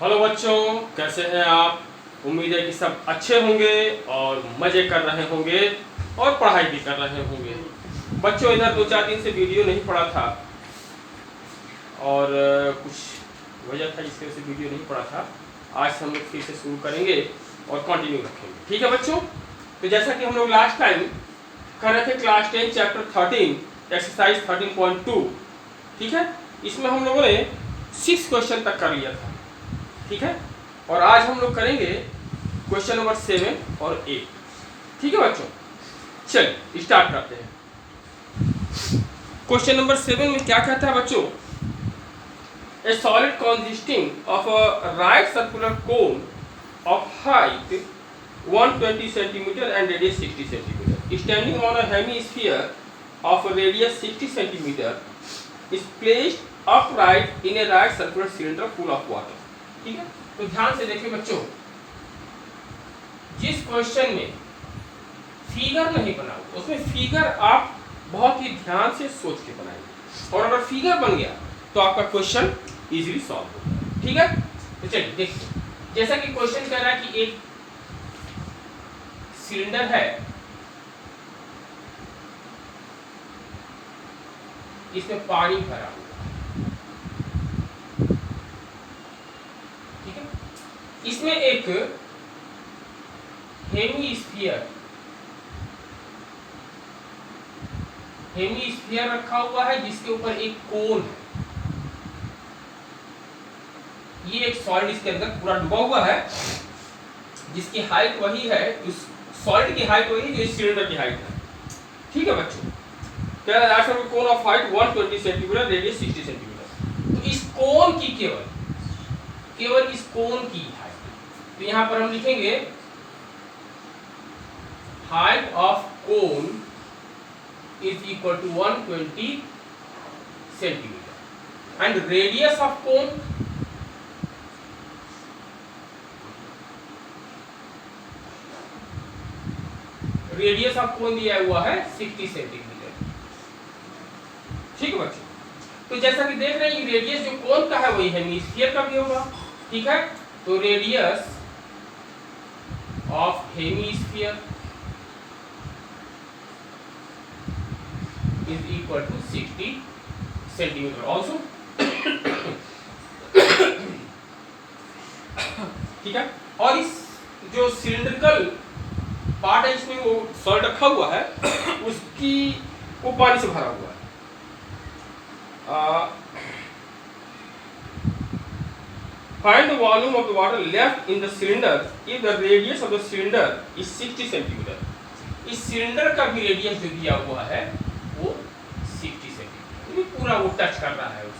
Hello बच्चों, कैसे हैं आप। उम्मीद है कि सब अच्छे होंगे और मज़े कर रहे होंगे और पढ़ाई भी कर रहे होंगे। बच्चों, इधर 2-4 दिन से वीडियो नहीं पड़ा था और कुछ वजह था जिसकी वजह से वीडियो नहीं पड़ा था। आज से हम लोग फिर से शुरू करेंगे और कंटिन्यू रखेंगे, ठीक है बच्चों। तो जैसा कि हम लोग लास्ट टाइम कर रहे थे क्लास 10 चैप्टर 13 एक्सरसाइज 13.2, ठीक है। इसमें हम लोगों ने 6 क्वेश्चन तक कर लिया था, ठीक है। और आज हम लोग करेंगे क्वेश्चन नंबर 7 और 8, ठीक है बच्चों। चलिए स्टार्ट करते हैं। क्वेश्चन नंबर 7 में क्या कहता है बच्चों, ए solid consisting of a right circular cone of height 120 cm and radius 60 cm standing on a hemisphere of radius 60 cm is placed upright in a right circular cylinder full of water, ठीक है। तो ध्यान से देखिए बच्चों, जिस question में figure नहीं बना हुआ उसमें फिगर आप बहुत ही ध्यान से सोच के बनाएंगे और अगर फिगर बन गया तो आपका क्वेश्चन इजीली सॉल्व होगा, ठीक है। तो चलिए देखिए, जैसा कि क्वेश्चन कह रहा है कि एक सिलेंडर है, इसमें पानी भरा हुआ, ठीक है। इसमें एक हेमीस्फीयर रखा हुआ है जिसके ऊपर एक कोन है। ये एक सॉलिड इसके अंदर पूरा डूबा हुआ है जिसकी हाइट वही है, उस सॉलिड की हाइट वही जो इस सिलेंडर की हाइट है, ठीक है बच्चों। कह रहा है cone of height 120 centimetre, radius 60 centimetre. तो इस कोन की केवल इस कोन की हाइट, तो यहां पर हम लिखेंगे height of cone is equal to 120 centimeter and radius of cone दिया हुआ है 60 सेंटीमीटर, ठीक है बच्चों। तो जैसा कि देख रहे हैं रेडियस जो कोन का है वही हेमिस्फीयर का भी होगा, ठीक है। तो radius of hemisphere is equal to 60 centimeter also, ठीक है। और इस जो सिलिंड्रिकल पार्ट है इसमें वो सॉलिड रखा हुआ है उसकी वो पानी से भरा हुआ है। Find the volume of the water left in the cylinder if the radius of the cylinder is 60 centimeter। इस सिलेंडर का भी रेडियस जो दिया हुआ है वो 60 सेंटीमीटर, पूरा वो टच कर रहा है उसको।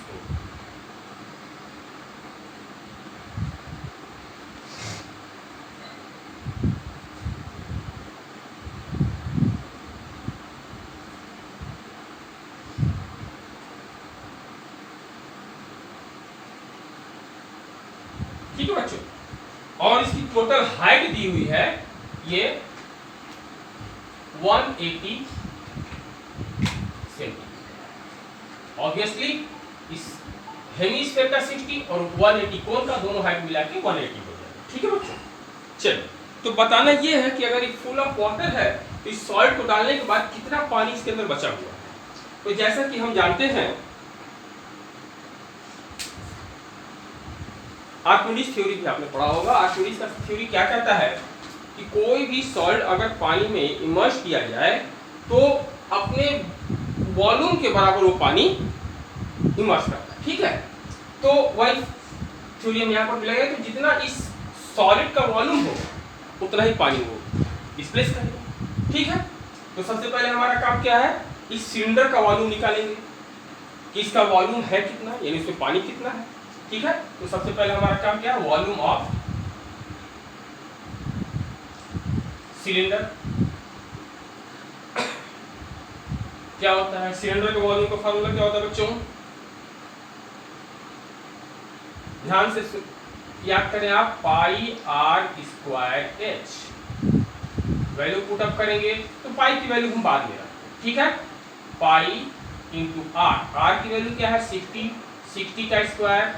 ठीक है बच्चों, और इसकी टोटल हाइट दी हुई है ये 180 ऑब्वियसली इस हेमिस्फीयर का 60 और 180 कोन का दोनों हाइट मिला के 180 हो जाएगा, ठीक है बच्चों। चलिए, तो बताना ये है कि अगर ये फुल ऑफ वाटर है तो इस सॉल्ट को डालने के बाद कितना पानी इसके अंदर बचा हुआ है। तो जैसा कि हम जानते हैं आर्किमिडीज थ्योरी भी आपने पढ़ा होगा। आर्किमिडीज का थ्योरी क्या कहता है कि कोई भी सॉल्ट अगर पानी में इमर्ज किया जाए तो अपने वॉल्यूम के बराबर वो पानी इमर्ज करता है, ठीक है। तो वही थ्योरी हम यहाँ पर मिलेगा, तो जितना इस सॉलिड का वॉल्यूम हो उतना ही पानी वो डिस्प्लेस करेगा, ठीक है। तो सबसे पहले हमारा काम क्या है, इस सिलेंडर का वॉल्यूम निकालेंगे कि इसका वॉल्यूम है कितना, यानी इसमें पानी कितना है, ठीक है। तो सबसे पहले हमारा काम क्या है, वॉल्यूम ऑफ सिलेंडर। क्या होता है सिलेंडर के वॉल्यूम का फार्मूला, क्या होता है बच्चों, ध्यान से याद करें आप, pi r square h. Value put up करेंगे तो पाई की वैल्यू हम बाद में रखेंगे, ठीक है। पाई इंटू आर, आर की वैल्यू क्या है 60, 60 का स्क्वायर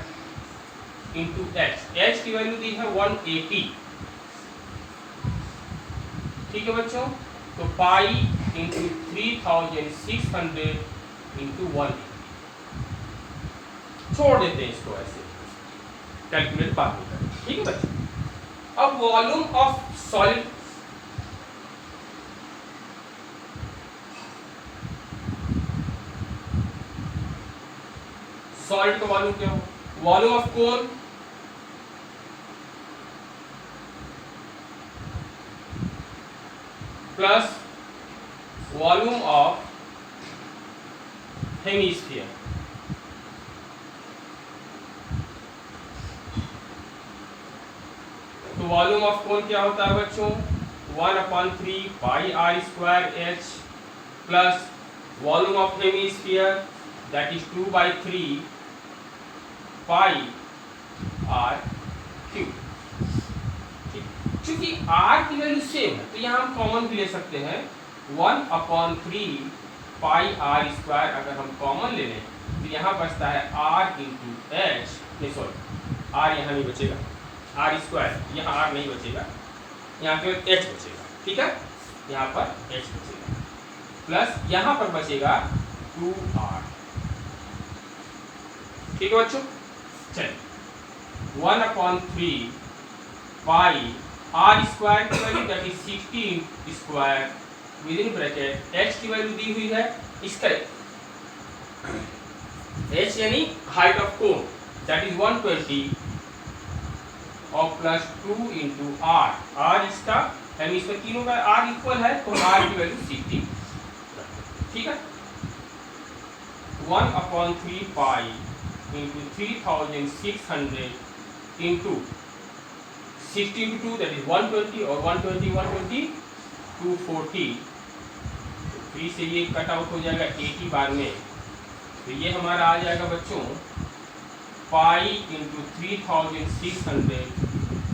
इंटू एच की वैल्यू दी है 180, ठीक है बच्चों। तो पाई इंटू 3600 इंटू 180, छोड़ देते हैं इसको ऐसे, कैलकुलेट बाद में करें, ठीक है बच्चों। अब वॉल्यूम ऑफ सॉलिड, सॉलिड का वॉल्यूम क्या हो, volume of cone plus volume of hemisphere, तो वॉल्यूम ऑफ कोन क्या होता है बच्चों, 1/3 pi r square h plus volume of hemisphere that is 2/3 pi r cube. क्योंकि r की वैल्यू सेम है तो यहाँ हम कॉमन भी ले सकते हैं, 1/3 पाई आर स्क्वायर अगर हम कॉमन ले लें तो यहाँ बचता है r इंटू एच, नहीं सॉरी r यहाँ नहीं बचेगा, आर स्क्वायर यहाँ r नहीं बचेगा, यहाँ केवल h बचेगा, ठीक है, यहाँ पर h बचेगा प्लस यहाँ पर बचेगा 2r, ठीक है बच्चों। चलिए 1/3 पाई आर स्क्वायर की value that is 16 square with in bracket H की वैल्यू दी हुई है, इसका एच यानी height of cone that is 120 और प्लस 2 इंटू आर, आर इसका हेमिस्फीयर तीनों का आर इक्वल है तो आर की वैल्यू 16, ठीक है। 1/3 पाई into 3600 into 60 into 2 that is 120 और 120 240, 3 से ये कट आउट हो जाएगा 80 बार में, तो ये हमारा आ जाएगा बच्चों पाई इंटू 3600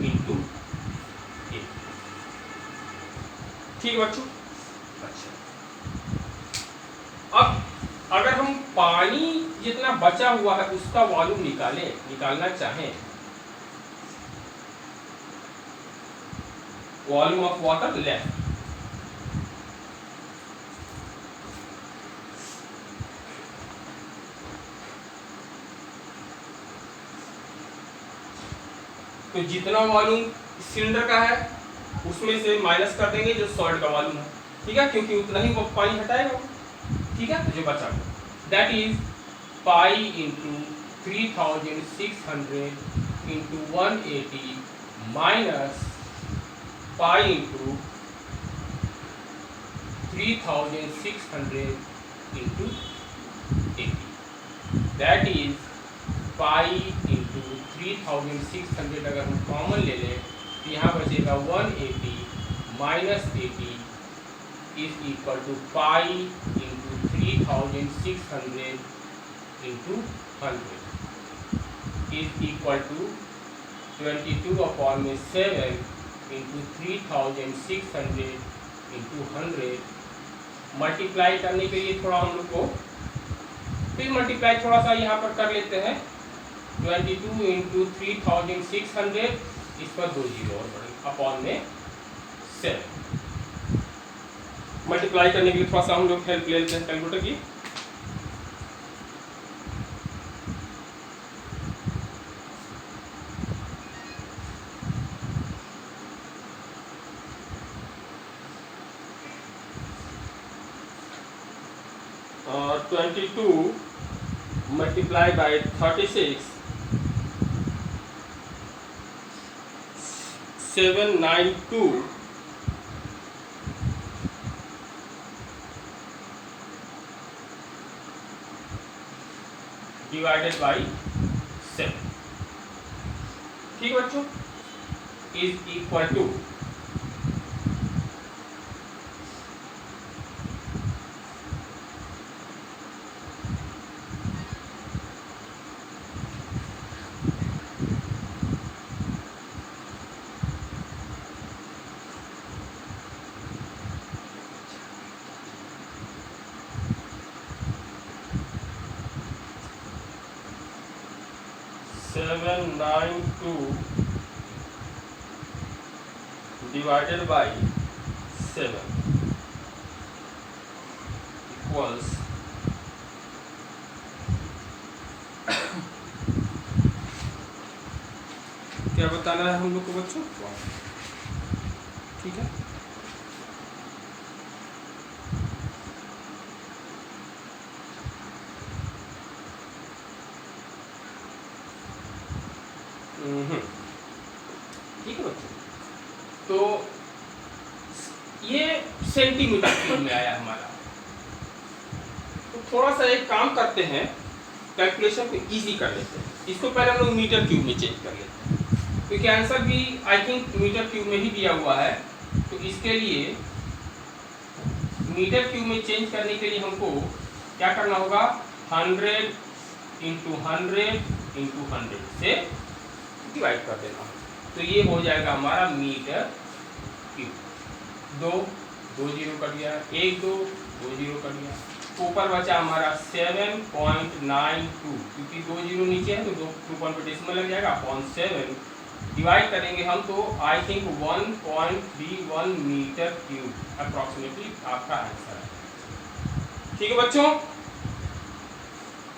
इंटू 8, ठीक है बच्चों। अच्छा अब अगर हम पानी जितना बचा हुआ है उसका वॉल्यूम निकालना चाहें, वॉल्यूम ऑफ वाटर लेफ्ट, तो जितना वॉल्यूम सिलेंडर का है उसमें से माइनस कर देंगे जो सॉल्ट का वॉल्यूम है, ठीक है, क्योंकि उतना ही वो पानी हटाएगा, ठीक है। तो जो बचा that is pi into 3600 into 180 minus pi into 3600 into 80, that is pi into 3600 अगर हम कॉमन ले लें तो यहाँ बचेगा 180 minus 80 is equal to pi into 3600 into 100 is equal to 22/7 into 3600 into 100। Multiply करने के लिए थोड़ा हम लोग को फिर मल्टीप्लाई थोड़ा सा यहाँ पर कर लेते हैं, 22 इंटू 3600 इस पर 2 जीरो और अपॉन में 7, मल्टीप्लाई करने के लिए थोड़ा सा हम लोग हेल्प ले लेते हैं कैलकुलेटर की। और 22 मल्टीप्लाई बाय 36 792 डिवाइडेड बाई 7, ठीक है बच्चों, is equal to 792 792 divided by 7 equals क्या बताना है हम लोग को बच्चों? ठीक है, ठीक है बच्चों। तो ये सेंटीमीटर क्यूब में आया हमारा। तो थोड़ा सा एक काम करते हैं, कैलकुलेशन को इजी कर लेते हैं। इसको पहले हम लोग मीटर क्यूब में चेंज कर लेते हैं, क्योंकि आंसर भी आई थिंक मीटर क्यूब में ही दिया हुआ है। तो इसके लिए मीटर क्यूब में चेंज करने के लिए हमको क्या करना होगा? 100 इंटू 100 इंटू 100 से डिवाइड कर देना। तो ये हो जाएगा हमारा मीटर क्यूब। 2 0 कर दिया, 1 2 2 0 कर दिया। ऊपर बचा हमारा 7.92, क्योंकि 2 0 नीचे है तो 2 पॉइंट पे डेसिमल लग जाएगा, अपॉन 7 डिवाइड करेंगे हम तो I think 1.31 metre cube approximately आपका आंसर है। ठीक है बच्चों,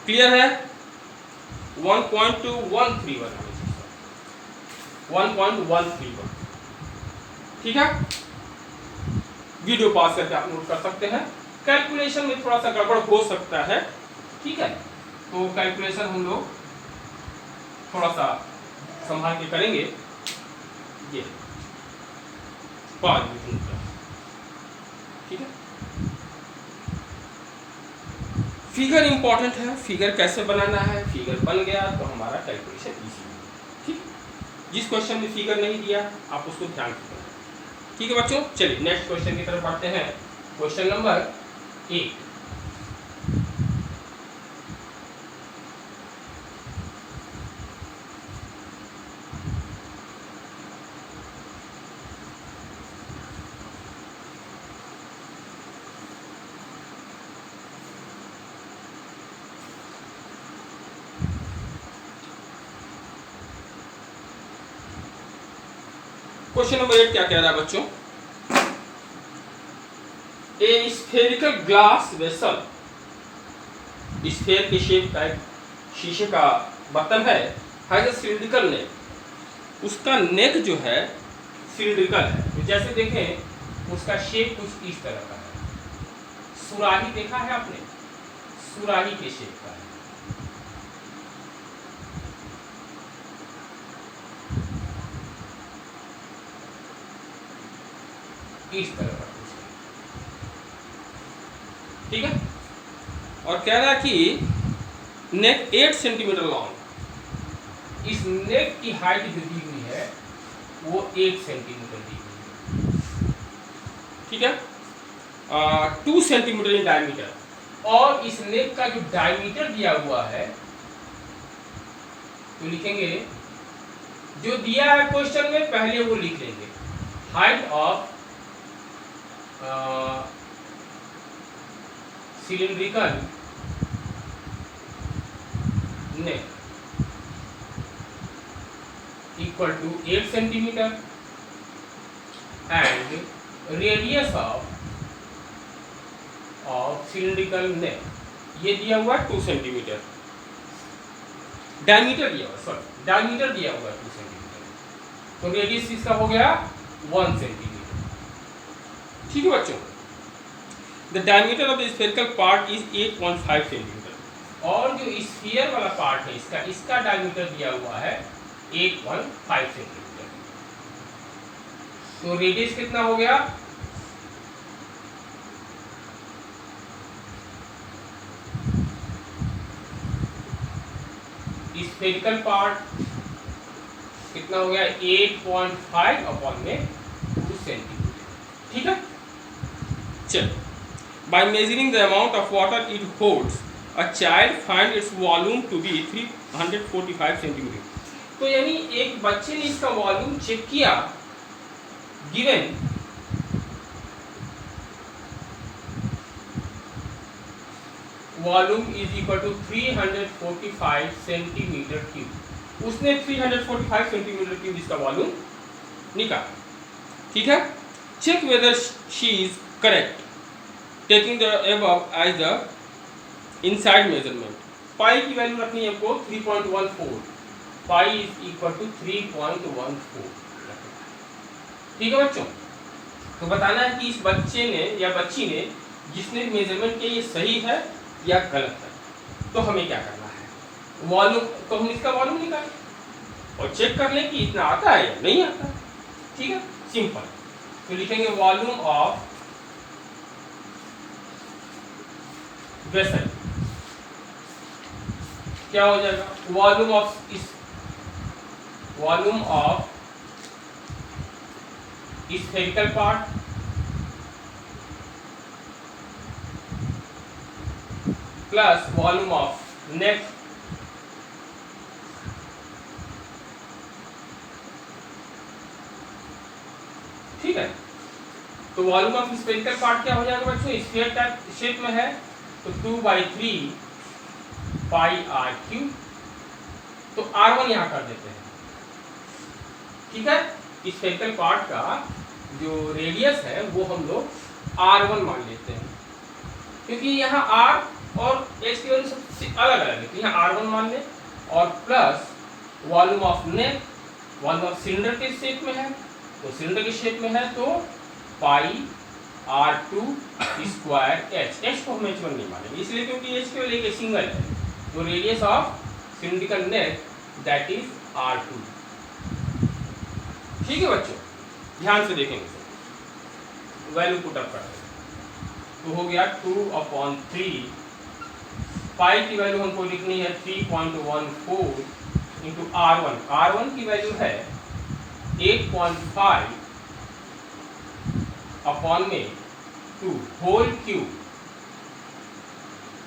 क्लियर है? 1.131 ठीक है। वीडियो पास करके आप नोट कर सकते हैं। कैलकुलेशन में थोड़ा सा गड़बड़ हो सकता है, ठीक है, तो कैलकुलेशन हम लोग थोड़ा सा संभाल के करेंगे। ये 5 मीटर, ठीक है। फिगर इंपॉर्टेंट है, फिगर कैसे बनाना है, फिगर बन गया तो हमारा कैलकुलेशन इजी है, ठीक। जिस क्वेश्चन में फिगर नहीं दिया आप उसको ध्यान से करें, ठीक है बच्चों। चलिए नेक्स्ट क्वेश्चन की तरफ बढ़ते हैं। Question number 8। क्वेश्चन नंबर 8 क्या कह रहा है बच्चों? ए स्फेरिकल ग्लास वेसल, स्फेयर के शेप का एक शीशे का बर्तन है, हैज अ सिलिंड्रिकल नेक। उसका नेक जो है सिलिंड्रिकल है। तो जैसे देखें उसका शेप कुछ इस तरह का है। सुराही देखा है आपने? सुराही के शेप का है। इस तरह का, ठीक है। और कह रहा है कि नेक 8 सेंटीमीटर लॉन्ग। इस नेक की हाइट जो दी हुई है वो 8 सेंटीमीटर दी हुई है, ठीक है। 2 सेंटीमीटर इन डायमीटर। और इस नेक का जो डायमीटर दिया हुआ है तो लिखेंगे, जो दिया है क्वेश्चन में पहले वो लिख लेंगे। Height of cylindrical neck equal to 8 centimetre and radius of cylindrical neck ये दिया हुआ 2 सेंटीमीटर। डायमीटर दिया हुआ, सॉरी डायमीटर दिया हुआ 2 सेंटीमीटर, तो रेडियस इसका हो गया 1 सेंटीमीटर, ठीक है बच्चों। The diameter of the spherical part is 8.5 centimetre. और जो स्फीयर वाला पार्ट है इसका डायमीटर दिया हुआ है 8.5 सेंटीमीटर। तो रेडियस कितना हो गया? स्फेरिकल पार्ट कितना हो गया? 8.5 अपॉन में 2 सेंटीमीटर, ठीक है। चल, by measuring the amount of water it holds, a child find its volume to be 345 centimeter। तो यानी एक बच्चे ने इसका वॉल्यूम चेक किया, given volume is equal to 345 centimetre cube. उसने 345 सेंटीमीटर क्यूब इसका वॉल्यूम निकाला। ठीक है, check whether she is correct taking the above as the inside measurement. Pi की वैल्यू रखनी है हमको 3.14, पाई इज इक्वल टू 3.14। ठीक है बच्चों, तो बताना है कि इस बच्चे ने या बच्ची ने जिसने मेजरमेंट किया ये सही है या गलत है। तो हमें क्या करना है, वॉल्यूम, तो हम इसका वॉल्यूम निकालें और चेक कर लें कि इतना आता है या नहीं आता। ठीक है, सिंपल। तो लिखेंगे वॉल्यूम ऑफ वेसल, क्या हो जाएगा, volume of spherical part plus volume of neck ठीक है। तो वॉल्यूम ऑफ स्फेरिकल पार्ट क्या हो जाएगा बच्चों, स्फीयर टाइप शेप में है तो 2/3 पाई आर क्यूब। तो R1 यहाँ कर देते हैं। ठीक है, स्फेरिकल पार्ट का जो रेडियस है वो हम लोग R1 मान लेते हैं, क्योंकि यहाँ R और H की वैल्यू सबसे अलग अलग है, तो यहाँ R1 मान लें। और plus volume of neck, volume of cylinder के शेप में है, तो सिलेंडर के शेप में है तो पाई R2 स्क्वायर H को हम H1 नहीं मानेंगे इसलिए क्योंकि H केवल एक सिंगल है। तो radius of cylindrical neck that is R2। ठीक है बच्चों, ध्यान से देखेंगे, वैल्यू पुट अप करते हैं। तो हो गया 2/3, पाई की वैल्यू हमको लिखनी है 3.14 इंटू R1 की वैल्यू है 8.5 अपॉन में 2 whole cube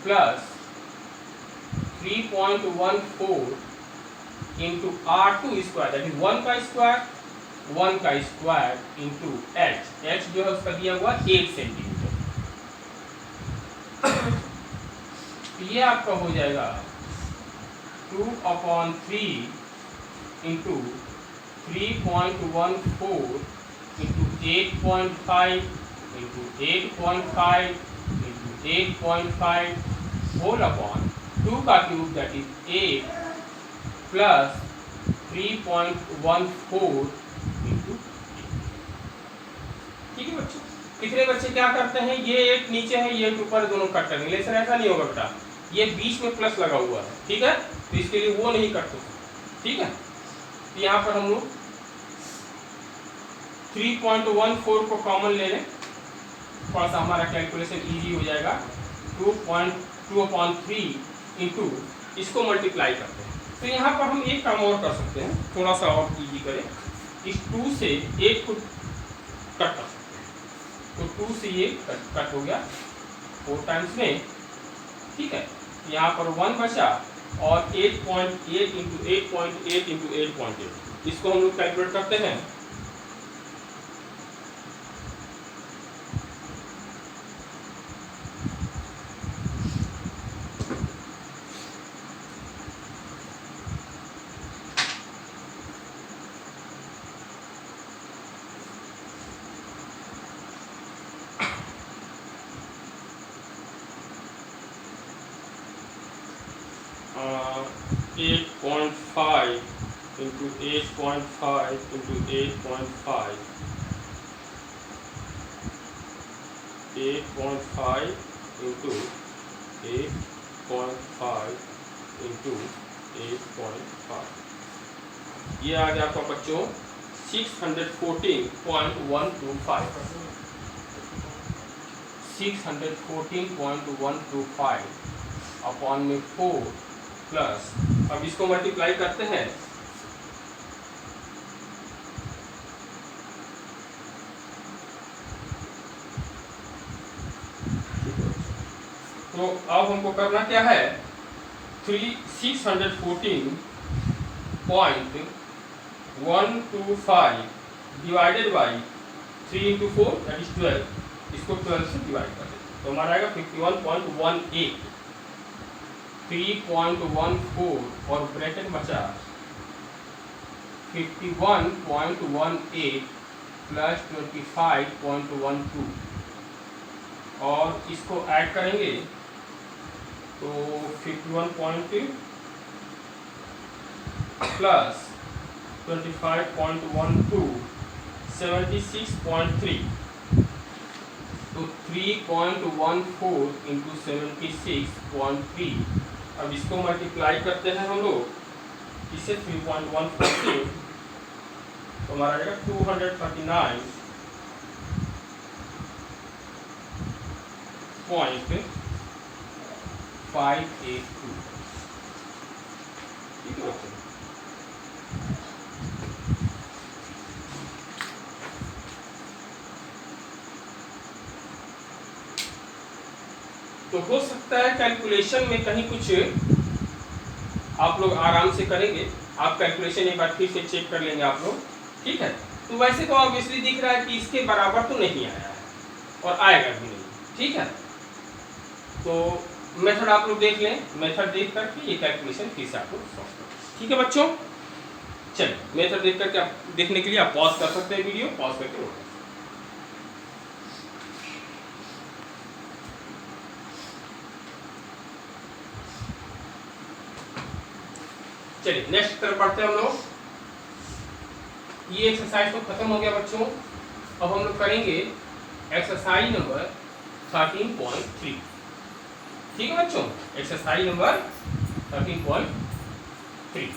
plus 3.14 into R2 square that is 1 का स्क्वायर इंटू H जो है उसका दिया हुआ 8 सेंटीमीटर। ये आपका हो जाएगा 2/3 into 3.14 into 8.5 into 8.5 into 8.5 whole upon 2 का cube that is 8 plus 3.14 into. ठीक है बच्चों, कितने बच्चे क्या करते हैं, ये एक नीचे है ये एक ऊपर, दोनों कट करेंगे, लेकिन ऐसा नहीं होगा बेटा, ये बीच में प्लस लगा हुआ है। ठीक है, तो इसके लिए वो नहीं करते। ठीक है, तो यहाँ पर हम लोग 3.14 को कॉमन ले लें, थोड़ा सा हमारा कैलकुलेशन इजी हो जाएगा। 2/3 इंटू इसको मल्टीप्लाई करते हैं। तो यहाँ पर हम एक काम और कर सकते हैं, थोड़ा सा और इजी करें, इस 2 से 8 को कट कर सकते हैं। तो 2 से ये कट हो गया 4 टाइम्स में। ठीक है, यहाँ पर 1 बचा और 8.8 इंटू 8.8 इंटू 8.8 इसको हम लोग कैलकुलेट करते हैं। uh, 8.5 into 8.5 into 8.5 8.5 into 8.5 into 8.5 ये आ गया आपका बच्चों 614.125 614.125 अपॉन में 4 प्लस, अब इसको मल्टीप्लाई करते हैं तो अब हमको करना क्या है, 614.125 divided by 3 into 4 that is 12, इसको 12 से डिवाइड कर देते तो हमारा आएगा 51.18 3.14 और ब्रैकेट बचा 51.18 प्लस 25.12 और इसको ऐड करेंगे तो 51 प्लस 25.12 76.3 तो 3.14 इंटू 76.3। अब इसको मल्टीप्लाई करते हैं हम लोग इसे 3.14 से तो हमारा आएगा 239.582। ठीक है बच्चों। तो हो सकता है कैलकुलेशन में कहीं कुछ आप लोग आराम से करेंगे, आप कैलकुलेशन एक बार फिर से चेक कर लेंगे आप लोग, ठीक है। तो वैसे तो ऑब्वियसली दिख रहा है कि इसके बराबर तो नहीं आया है और आएगा भी नहीं, ठीक है। तो मेथड आप लोग देख लें, मेथड देख करके ये कैलकुलेशन फिर से आप लोग सॉल्व करें, ठीक है बच्चों। चलिए मेथड देख करके आप देखने के लिए आप पॉज कर सकते हैं, वीडियो पॉज करके रोक। चलिए नेक्स्ट तरफ बढ़ते हैं हम लोग। ये एक्सरसाइज तो खत्म हो गया बच्चों। अब हम लोग करेंगे एक्सरसाइज नंबर 13.3। ठीक है बच्चों, एक्सरसाइज नंबर 13.3।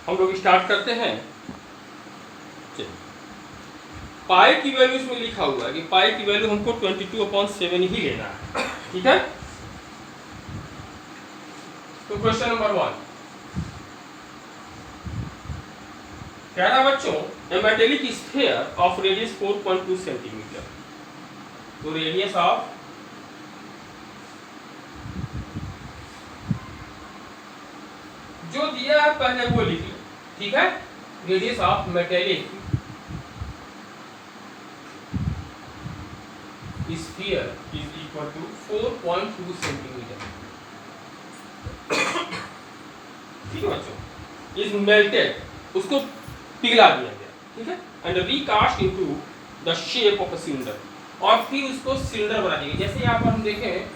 हम लोग स्टार्ट करते हैं। पाई की वैल्यू इसमें लिखा हुआ है कि पाई की वैल्यू हमको 22/7 ही लेना है, ठीक है। तो क्वेश्चन नंबर 1 क्या था बच्चों, a metallic sphere of radius 4.2 centimetre. तो रेडियस ऑफ जो दिया है पहले वो लिख लो, ठीक है। Radius of metallic sphere is equal to 4.2 centimetre. ठीक है बच्चों, इज मेल्टेड, उसको पिघला दिया गया, ठीक है, and recast into the shape of a cylinder, और फिर उसको सिलेंडर बना दिया। जैसे यहाँ पर हम देखें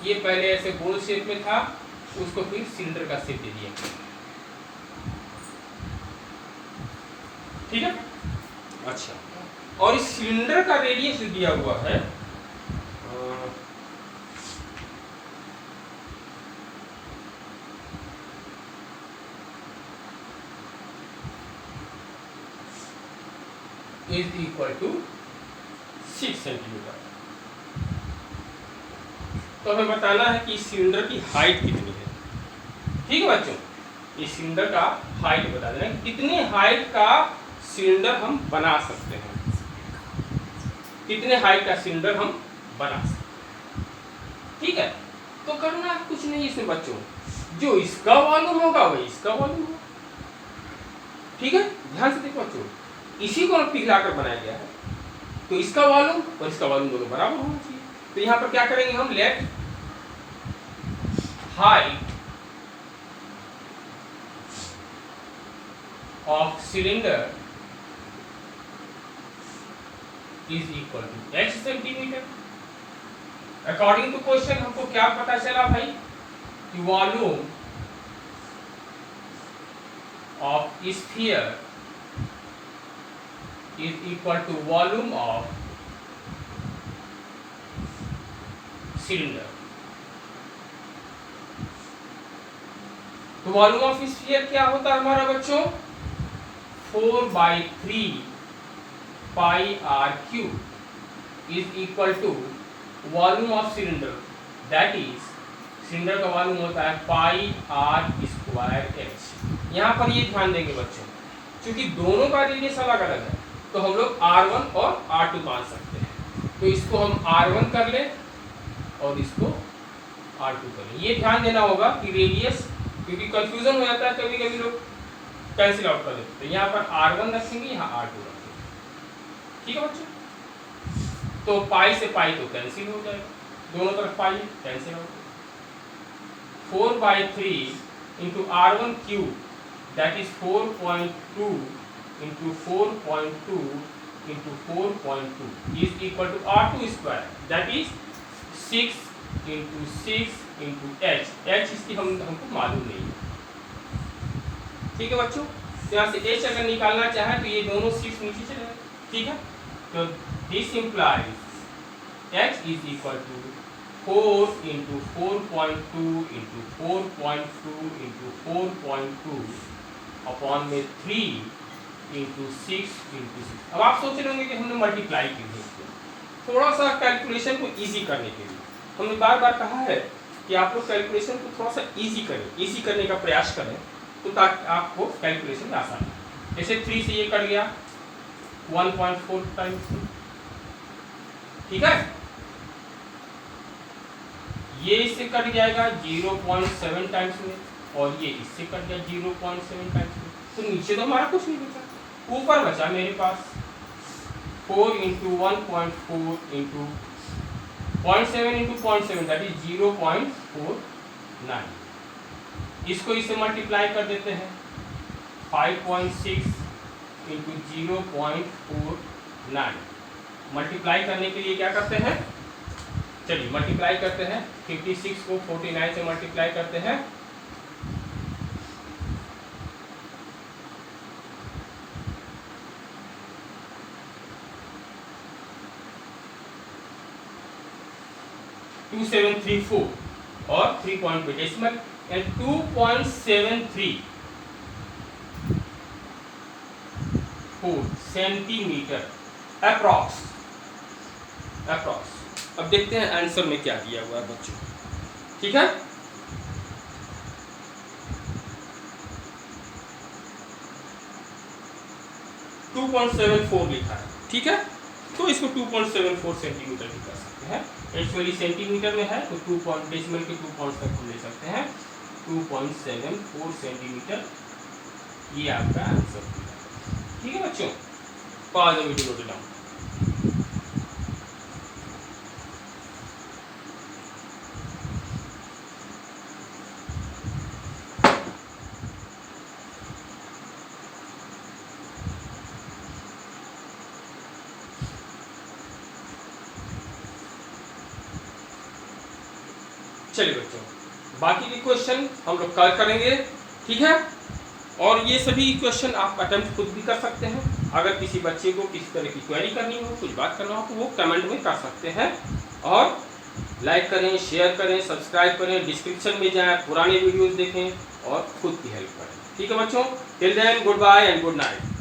ये पहले ऐसे गोल शेप में था, उसको फिर सिलेंडर का शेप दे दिया, ठीक है। अच्छा, और इस सिलेंडर का रेडियस दिया हुआ है इज इक्वल टू 6 सेंटीमीटर। तो हमें बताना है कि इस सिलेंडर की हाइट कितनी है, ठीक है बच्चों। इस सिलेंडर का हाइट बता देना, कितनी हाइट का सिलेंडर हम बना सकते हैं, कितने हाइट का सिलेंडर हम बना सकते हैं, ठीक है। तो करना कुछ नहीं इसमें बच्चों, जो इसका वॉल्यूम होगा वही इसका वॉल्यूम होगा, ठीक है। ध्यान से देखो बच्चों, इसी को पिघला कर बनाया गया है, तो इसका वॉल्यूम और इसका वॉल्यूम दोनों बराबर होना चाहिए। तो यहां पर क्या करेंगे हम, let height of cylinder is equal to x centimetre. According to question हमको क्या पता चला भाई कि volume of sphere is equal to volume of cylinder। तो वॉल्यूम ऑफ स्फीयर क्या होता है हमारा बच्चों, 4/3 pi r cube is equal to volume of cylinder, that is cylinder का वॉल्यूम होता है पाई आर स्क्वायर एच। यहाँ पर ये ध्यान देंगे बच्चों, क्योंकि दोनों का रेडियस अलग अलग है, तो हम लोग R1 और R2 मान सकते हैं। तो इसको हम R1 कर ले और इसको R2 कर ले। ये ध्यान देना होगा कि रेडियस, क्योंकि कंफ्यूजन हो जाता है कभी कभी लोग कैंसिल आउट कर देते हैं। यहाँ पर R1 रखेंगे, यहाँ R2 रखेंगे। ठीक है बच्चों, तो पाई से पाई तो कैंसिल हो जाएगा, दोनों तरफ pi cancel out. 4/3 into R1 cube that is 4.2 into 4.2 into 4.2 is equal to R2 square that is 6 into 6 into h इसकी हमको मालूम नहीं है। ठीक है बच्चों, यहाँ से h अगर निकालना चाहे तो ये दोनों 6 नीचे चले जाए। ठीक है, तो this implies h is equal to 4 into 4.2 into 4.2 into 4.2 upon में 3 इंटू 6 इंटू 6। अब आप सोच रहे होंगे कि हमने मल्टीप्लाई की है, थोड़ा सा कैलकुलेशन को इजी करने के लिए हमने बार बार कहा है कि आप लोग कैलकुलेशन को थोड़ा सा इजी करें, इजी करने का प्रयास करें, तो ताकि आपको कैलकुलेशन में आसान है। जैसे 3 से ये कट गया 1.4 टाइम्स, ठीक है, ये इससे कट जाएगा 0.7 टाइम्स में, और ये इससे कट गया 0.7 टाइम्स में। तो नीचे तो हमारा कुछ नहीं बचा, ऊपर बचा मेरे पास 4 into 1.4 into 0.7 into 0.7 that is 0.49। इसको इससे मल्टीप्लाई कर देते हैं 5.6 इंटू 0.49। मल्टीप्लाई करने के लिए क्या करते हैं, चलिए मल्टीप्लाई करते हैं। 56 को 49 से मल्टीप्लाई करते हैं, टू 2.734 और 3 डेसिमल एंड 2.73 सेंटीमीटर अप्रॉक्स। अब देखते हैं आंसर में क्या दिया हुआ है बच्चों। ठीक है, टू 2.74 लिखा है। ठीक है, तो इसको 2.74 सेंटीमीटर भी कर सकते हैं। एक्चुअली सेंटीमीटर में है तो 2 डेसिमल के 2 पॉइंट्स तक हम ले सकते हैं। 2.74 सेंटीमीटर ये आपका आंसर। ठीक है बच्चों, पॉज द वीडियो को डाउन। चलिए बच्चों, बाकी के क्वेश्चन हम लोग कल करेंगे। ठीक है, और ये सभी क्वेश्चन आप अटेम्प्ट खुद भी कर सकते हैं। अगर किसी बच्चे को किसी तरह की क्वेरी करनी हो, कुछ बात करना हो, तो वो कमेंट में कर सकते हैं। और लाइक करें, शेयर करें, सब्सक्राइब करें, डिस्क्रिप्शन में जाएं, पुराने वीडियोस देखें और खुद की हेल्प करें। ठीक है बच्चों, till then good bye and good night.